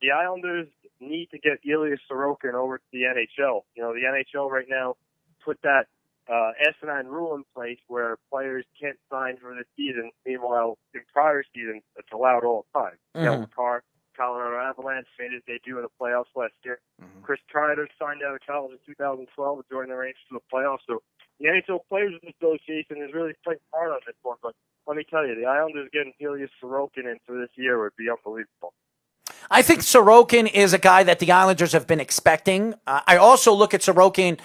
the Islanders need to get Ilya Sorokin over to the NHL. You know, the NHL right now put that asinine rule in place where players can't sign for this season. Meanwhile, in prior seasons, it's allowed all the time. Mm-hmm. Colorado Avalanche made his debut in the playoffs last year. Mm-hmm. Chris Kreider signed out of college in 2012 and joined the Rangers in the playoffs. So the NHL Players Association is really fighting hard on this one. But let me tell you, the Islanders getting Ilya Sorokin in for this year would be unbelievable. I think Sorokin is a guy that the Islanders have been expecting. I also look at Sorokin.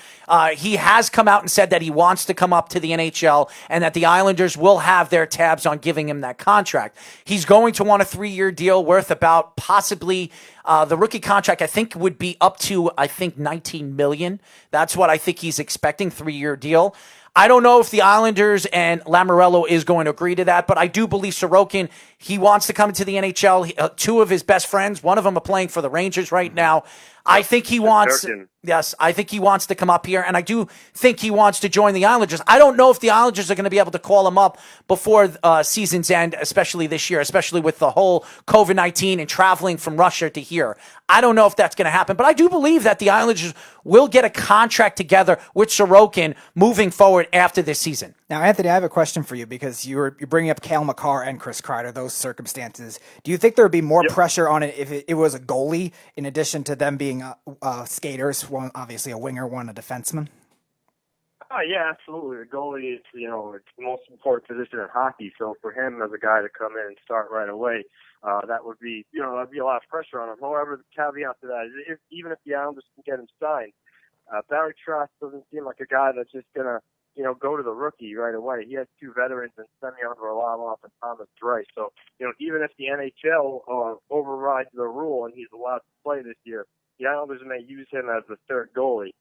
He has come out and said that he wants to come up to the NHL and that the Islanders will have their tabs on giving him that contract. He's going to want a 3-year deal worth about possibly the rookie contract, I think, would be up to, $19 million. That's what I think he's expecting, 3-year deal. I don't know if the Islanders and Lamoriello is going to agree to that, but I do believe Sorokin, he wants to come into the NHL. 2 of his best friends, one of them are playing for the Rangers right now. I think he wants, I think he wants to come up here, and I do think he wants to join the Islanders. I don't know if the Islanders are going to be able to call him up before season's end, especially this year, especially with the whole COVID-19 and traveling from Russia to here. I don't know if that's going to happen, but I do believe that the Islanders will get a contract together with Sorokin moving forward after this season. Now, Anthony, I have a question for you because you're bringing up Cale Makar and Chris Kreider, those circumstances. Do you think there would be more pressure on it if it was a goalie in addition to them being skaters, one obviously a winger, one a defenseman? Yeah, absolutely. The goalie is, it's the most important position in hockey. So for him as a guy to come in and start right away, that would be, that'd be a lot of pressure on him. However, the caveat to that is even if the Islanders can get him signed, Barry Trotz doesn't seem like a guy that's just going to, go to the rookie right away. He has 2 veterans in Semyon Varlamov and Thomas Drake. So, even if the NHL overrides the rule and he's allowed to play this year, the Islanders may use him as the third goalie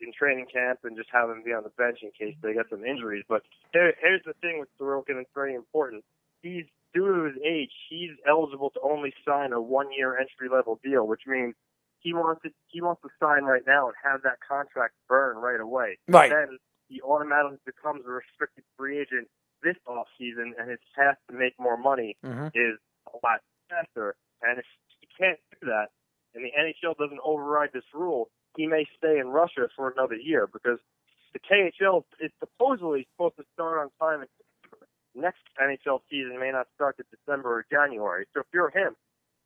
in training camp and just have him be on the bench in case they get some injuries. But here's the thing with Sorokin, it's very important. He's, due to his age, he's eligible to only sign a 1-year entry-level deal, which means he wants to sign right now and have that contract burn right away. Right. Then he automatically becomes a restricted free agent this offseason, and his path to make more money is a lot faster. And if he can't do that, and the NHL doesn't override this rule, he may stay in Russia for another year because the KHL is supposedly supposed to start on time. Next NHL season may not start to December or January. So if you're him,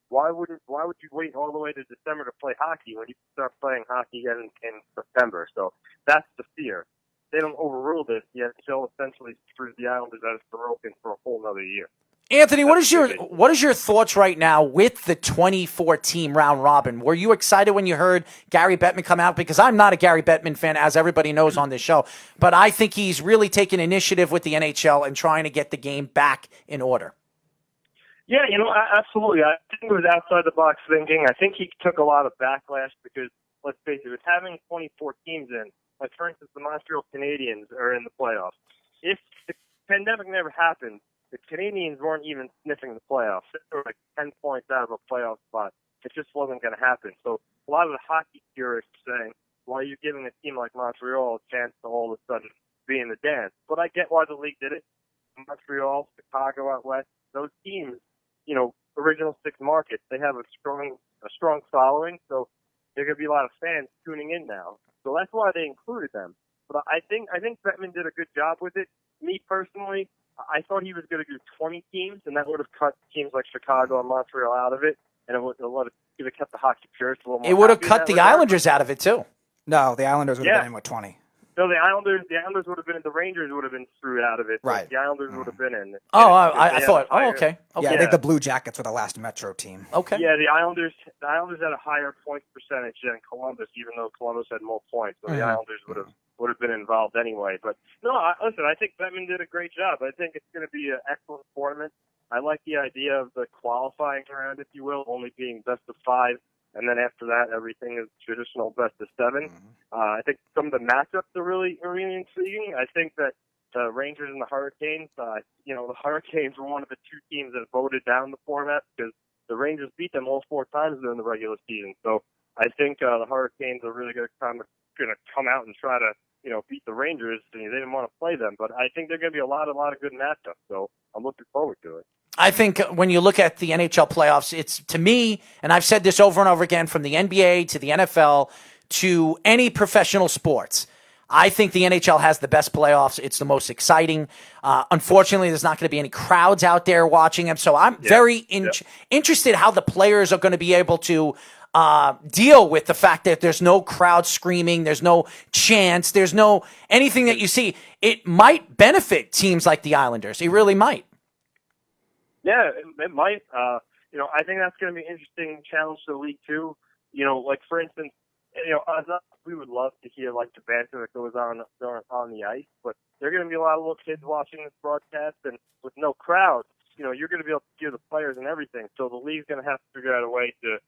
why would you wait all the way to December to play hockey when you can start playing hockey again in September? So that's the fear. They don't overrule this. The NHL essentially screws the Islanders out of Sorokin for a whole another year. Anthony, what is your thoughts right now with the 24-team round robin? Were you excited when you heard Gary Bettman come out? Because I'm not a Gary Bettman fan, as everybody knows on this show, but I think he's really taken initiative with the NHL and trying to get the game back in order. Yeah, absolutely. I think it was outside the box thinking. I think he took a lot of backlash because, let's face it, with having 24 teams in, like for instance, the Montreal Canadiens are in the playoffs. If the pandemic never happened, the Canadiens weren't even sniffing the playoffs. They were like 10 points out of a playoff spot. It just wasn't going to happen. So a lot of the hockey purists saying, why are you giving a team like Montreal a chance to all of a sudden be in the dance? But I get why the league did it. Montreal, Chicago out west, those teams, original 6 markets, they have a strong following. So there are going to be a lot of fans tuning in now. So that's why they included them. But I think Bettman did a good job with it. Me personally, I thought he was going to do 20 teams, and that would have cut teams like Chicago and Montreal out of it, and it would have kept the hockey purists a little more. It would have cut the Islanders out of it too. No, the Islanders would have been in with 20. No, the Islanders would have been in. The Rangers would have been screwed out of it. Right. The Islanders would have been in. I thought. Okay. Yeah, I think the Blue Jackets were the last Metro team. Okay. Yeah, the Islanders had a higher point percentage than Columbus, even though Columbus had more points. So the Islanders would have been involved anyway. But no, listen, I think Bettman did a great job. I think it's going to be an excellent tournament. I like the idea of the qualifying round, if you will, only being best of 5. And then after that, everything is traditional best of 7. I think some of the matchups are really intriguing. I think that the Rangers and the Hurricanes, the Hurricanes were one of the 2 teams that voted down the format because the Rangers beat them all 4 times during the regular season. So I think the Hurricanes are really going to come out and try to beat the Rangers. They didn't want to play them, but I think they're going to be a lot of good matchups. So I'm looking forward to it. I think when you look at the NHL playoffs, it's, to me, and I've said this over and over again, from the NBA to the NFL to any professional sports, I think the NHL has the best playoffs. It's the most exciting. Unfortunately, there's not going to be any crowds out there watching them. So I'm very interested how the players are going to be able to deal with the fact that there's no crowd screaming, there's no chants, there's no anything that you see. It might benefit teams like the Islanders. It really might. Yeah, it might. I think that's going to be an interesting challenge to the league too. Like for instance, as us, we would love to hear like the banter that goes on the ice, but there are going to be a lot of little kids watching this broadcast, and with no crowd, you're going to be able to hear the players and everything. So the league's going to have to figure out a way to,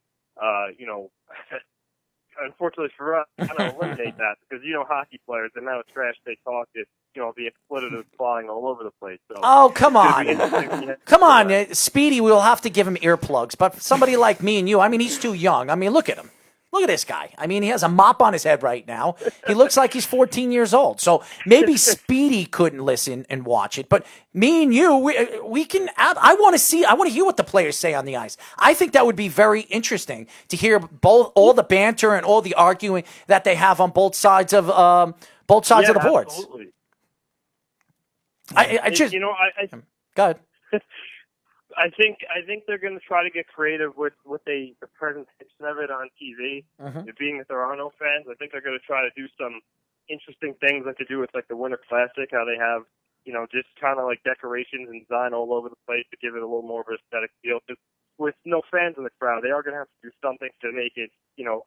unfortunately for us, kind of eliminate that, because hockey players, the amount of trash they talk, is the expletives flying all over the place. So oh, come on. Come on, Speedy, we'll have to give him earplugs, but somebody like me and you, I mean, he's too young. I mean, look at him. Look at this guy. I mean, he has a mop on his head right now. He looks like he's 14 years old. So maybe Speedy couldn't listen and watch it. But me and you, we can. I want to hear what the players say on the ice. I think that would be very interesting to hear all the banter and all the arguing that they have on both sides of the boards. Absolutely. Go ahead. I think they're going to try to get creative with the presentation of it on TV. Being that there are no fans, I think they're going to try to do some interesting things like to do with like the Winter Classic, how they have just kind of like decorations and design all over the place to give it a little more of an aesthetic feel. Because with no fans in the crowd, they are going to have to do something to make it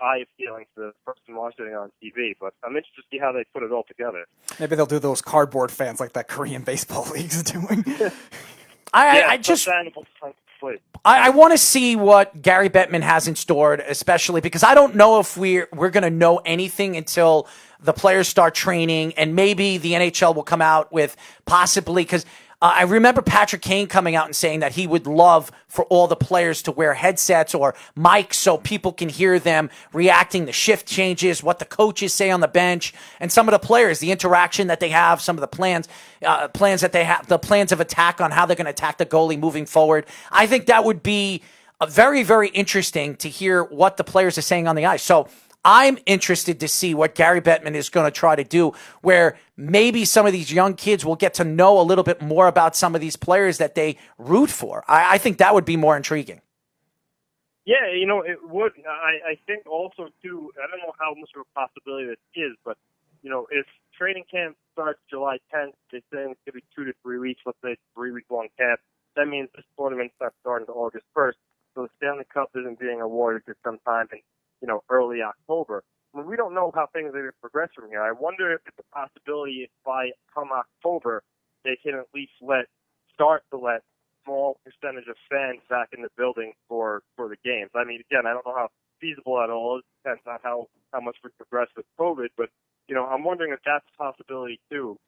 eye appealing to the person watching it on TV. But I'm interested to see how they put it all together. Maybe they'll do those cardboard fans like that Korean baseball league's doing. I want to see what Gary Bettman has in store, especially because I don't know if we're going to know anything until the players start training, and maybe the NHL will come out with possibly, because I remember Patrick Kane coming out and saying that he would love for all the players to wear headsets or mics so people can hear them reacting to shift changes, what the coaches say on the bench, and some of the players, the interaction that they have, some of the plans that they have, the plans of attack on how they're going to attack the goalie moving forward. I think that would be very, very interesting to hear what the players are saying on the ice. So I'm interested to see what Gary Bettman is going to try to do, where maybe some of these young kids will get to know a little bit more about some of these players that they root for. I think that would be more intriguing. Yeah, it would. I think also, too, I don't know how much of a possibility this is, but, if training camp starts July 10th, they say it's going to be 2 to 3 weeks, let's say it's a 3-week-long camp. That means this tournament's not starting until August 1st, so the Stanley Cup isn't being awarded to sometime in early October. I mean, we don't know how things are going to progress from here. I wonder if it's a possibility if by come October they can at least start to let small percentage of fans back in the building for the games. I mean, again, I don't know how feasible that all is. It depends on how much we progress with COVID, but I'm wondering if that's a possibility too.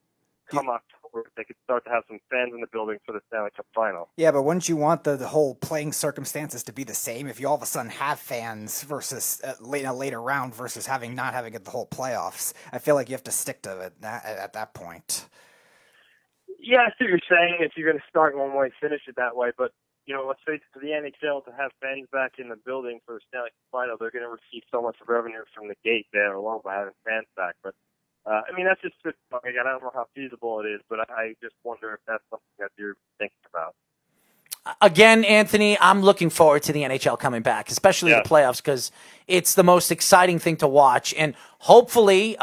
Come October, they could start to have some fans in the building for the Stanley Cup final. Yeah, but wouldn't you want the whole playing circumstances to be the same if you all of a sudden have fans versus a later round versus not having it the whole playoffs? I feel like you have to stick to it at that point. Yeah, I see what you're saying. If you're going to start one way, finish it that way. But, let's face it, for the NHL to have fans back in the building for the Stanley Cup final, they're going to receive so much revenue from the gate there alone by having fans back. But that's just again, I don't know how feasible it is, but I just wonder if that's something that you're thinking about. Again, Anthony, I'm looking forward to the NHL coming back, especially the playoffs, because it's the most exciting thing to watch. And hopefully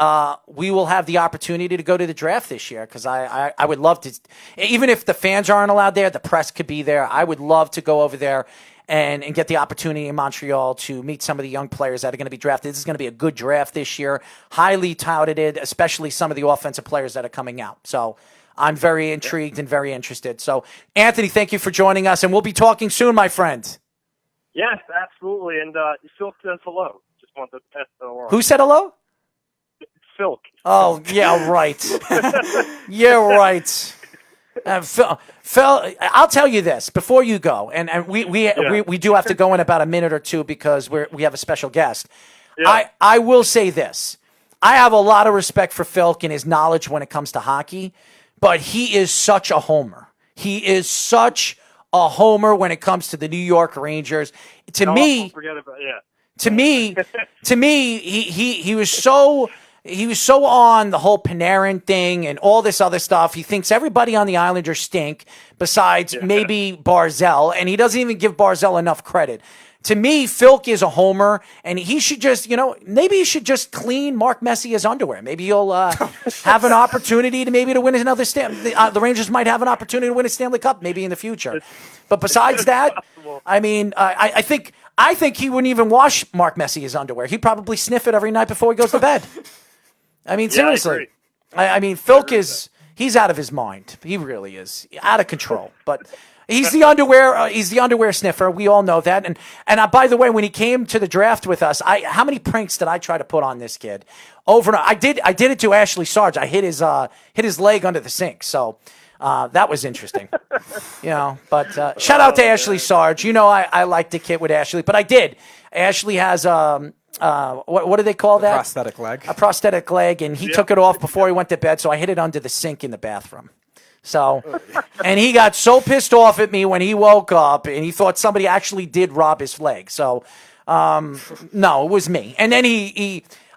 we will have the opportunity to go to the draft this year, because I would love to. Even if the fans aren't allowed there, the press could be there. I would love to go over there and get the opportunity in Montreal to meet some of the young players that are going to be drafted. This is going to be a good draft this year, highly touted, especially some of the offensive players that are coming out. So I'm very intrigued and very interested. So, Anthony, thank you for joining us, and we'll be talking soon, my friend. Yes, absolutely. And Phil says hello. Just want to pass that along. Who said hello? Phil. Oh, yeah, right. Yeah, right. Phil, I'll tell you this before you go, and we do have to go in about a minute or two because we have a special guest. Yeah. I will say this. I have a lot of respect for Phil and his knowledge when it comes to hockey, but he is such a homer. He is such a homer when it comes to the New York Rangers. To me, don't forget about, yeah. To me, he was so on the whole Panarin thing and all this other stuff. He thinks everybody on the Islanders stink besides maybe Barzal, and he doesn't even give Barzal enough credit. To me, Filk is a homer, and he should just, maybe he should just clean Mark Messier's underwear. Maybe he'll have an opportunity to win another the Rangers might have an opportunity to win a Stanley Cup maybe in the future. But besides that, I mean, I think he wouldn't even wash Mark Messier's underwear. He'd probably sniff it every night before he goes to bed. I mean, seriously. I mean, Filk he's out of his mind. He really is out of control. But he's the underwear sniffer. We all know that. And by the way, when he came to the draft with us, how many pranks did I try to put on this kid? Over and over. I did it to Ashley Sarge. I hit his leg under the sink. So that was interesting. But shout out to Ashley Sarge. I like to kid with Ashley, but I did. Ashley has what do they call that? Prosthetic leg. A prosthetic leg, and he took it off before he went to bed, so I hid it under the sink in the bathroom. So, and he got so pissed off at me when he woke up, and he thought somebody actually did rob his leg. So, no, it was me. And then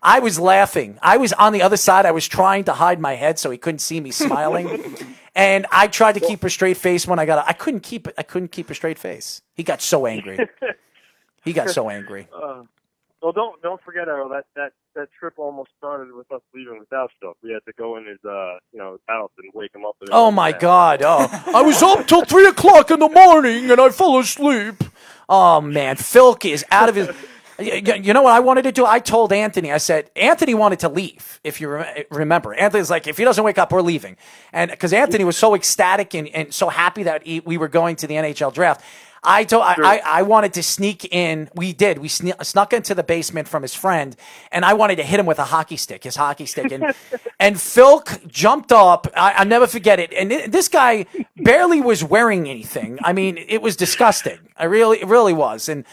I was laughing. I was on the other side. I was trying to hide my head so he couldn't see me smiling. And I tried to keep a straight face when I couldn't keep a straight face. He got so angry. Well, don't forget, Errol, that trip almost started with us leaving without stuff. We had to go in his house and wake him up. Oh my God! Oh, I was up till 3:00 in the morning and I fell asleep. Oh man, Filk is out of his. You know what I wanted to do? I told Anthony. I said Anthony wanted to leave. If you remember, Anthony's like, if he doesn't wake up, we're leaving. And because Anthony was so ecstatic and so happy that we were going to the NHL draft. I wanted to sneak in. We did. We snuck into the basement from his friend, and I wanted to hit him with his hockey stick. And Filk jumped up. I'll never forget it. And this guy barely was wearing anything. I mean, it was disgusting. It really was. And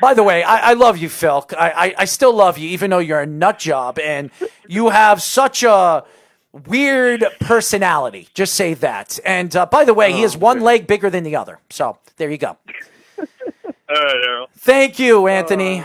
by the way, I love you, Filk. I still love you, even though you're a nut job and you have such a weird personality. Just say that. And by the way, he has one leg bigger than the other. So there you go. All right, Errol. Thank you, Anthony.